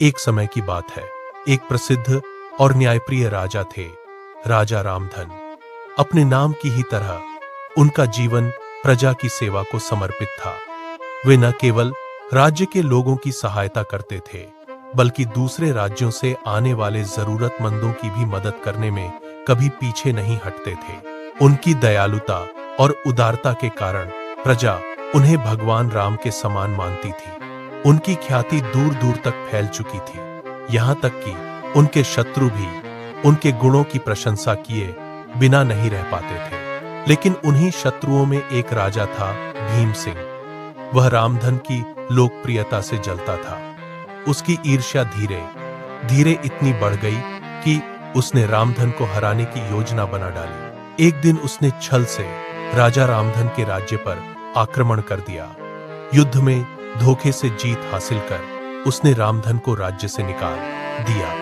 एक समय की बात है। एक प्रसिद्ध और न्यायप्रिय राजा थे, राजा रामधन। अपने नाम की ही तरह उनका जीवन प्रजा की सेवा को समर्पित था। वे न केवल राज्य के लोगों की सहायता करते थे, बल्कि दूसरे राज्यों से आने वाले जरूरतमंदों की भी मदद करने में कभी पीछे नहीं हटते थे। उनकी दयालुता और उदारता के कारण प्रजा उन्हें भगवान राम के समान मानती थी। उनकी ख्याति दूर दूर तक फैल चुकी थी, यहाँ तक कि उनके शत्रु भी उनके गुणों की प्रशंसा किए बिना नहीं रह पाते थे। लेकिन उन्हीं शत्रुओं में एक राजा था, भीम सिंह। वह रामधन की लोकप्रियता से जलता था। उसकी ईर्ष्या धीरे धीरे इतनी बढ़ गई कि उसने रामधन को हराने की योजना बना डाली। एक दिन उसने छल से राजा रामधन के राज्य पर आक्रमण कर दिया। युद्ध में धोखे से जीत हासिल कर उसने रामधन को राज्य से निकाल दिया।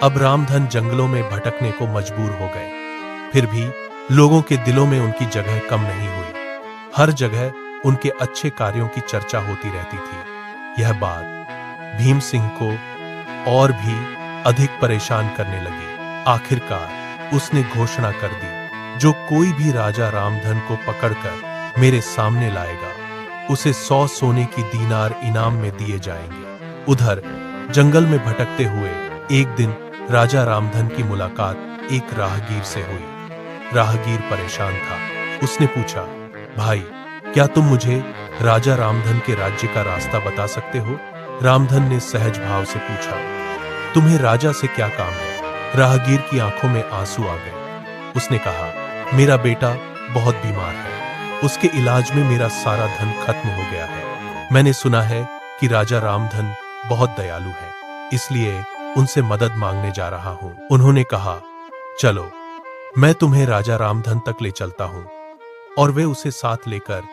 अब रामधन जंगलों में भटकने को मजबूर हो गए। फिर भी लोगों के दिलों में उनकी जगह कम नहीं हुई। हर जगह उनके अच्छे कार्यों की चर्चा होती रहती थी। यह बात भीम सिंह को और भी अधिक परेशान करने लगी। आखिरकार उसने घोषणा कर दी, जो कोई भी राजा रामधन को पकड़कर मेरे सामने लाएगा, उसे 100 सोने की दीनार इनाम में दिए जाएंगे। उधर जंगल में भटकते हुए एक दिन राजा रामधन की मुलाकात एक राहगीर से हुई। राहगीर परेशान था। उसने पूछा, भाई, क्या तुम मुझे राजा रामधन के राज्य का रास्ता बता सकते हो? रामधन ने सहज भाव से पूछा, तुम्हें राजा से क्या काम है? राहगीर की आंखों में आंसू आ गए। उसने कहा, मेरा बेटा बहुत बीमार है। उसके इलाज में मेरा सारा धन खत्म हो गया है। मैंने सुना है कि राजा रामधन बहुत दयालु है, इसलिए उनसे मदद मांगने जा रहा हूं। उन्होंने कहा, चलो, मैं तुम्हें राजा रामधन तक ले चलता हूं। और वे उसे साथ लेकर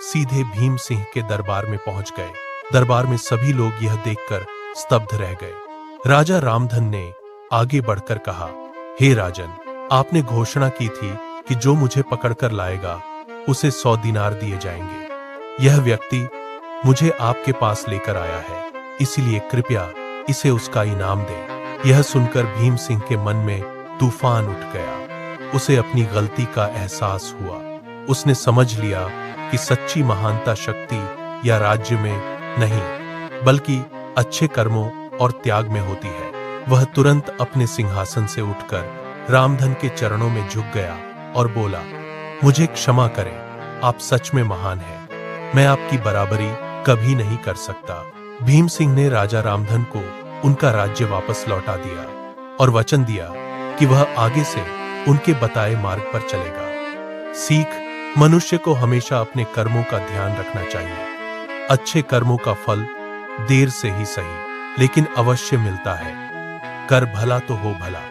सीधे भीम सिंह के दरबार में पहुंच गए। दरबार में सभी लोग यह देखकर स्तब्ध रह गए। राजा रामधन ने आगे बढ़कर कहा, हे राजन, आपने घोषणा की थी कि जो मुझे पकड़कर लाएगा उसे 100 दीनार दिए जाएंगे। यह व्यक्ति मुझे आपके पास लेकर आया है, इसलिए कृपया इसे उसका इनाम दें। यह सुनकर भीम सिंह के मन में तूफान उठ गया। उसे अपनी गलती का एहसास हुआ। उसने समझ लिया कि सच्ची महानता शक्ति या राज्य में नहीं, बल्कि अच्छे कर्मों और त्याग में होती है। वह तुरंत अपने सिंहासन से उठकर रामधन के चरणों में झुक गया और बोला, मुझे क्षमा करें, आप सच में महान हैं। मैं आपकी बराबरी कभी नहीं कर सकता। भीम सिंह ने राजा रामधन को उनका राज्य वापस लौटा दिया और वचन दिया कि वह आगे से उनके बताए मार्ग पर चलेगा। सीख, मनुष्य को हमेशा अपने कर्मों का ध्यान रखना चाहिए। अच्छे कर्मों का फल देर से ही सही, लेकिन अवश्य मिलता है। कर भला तो हो भला।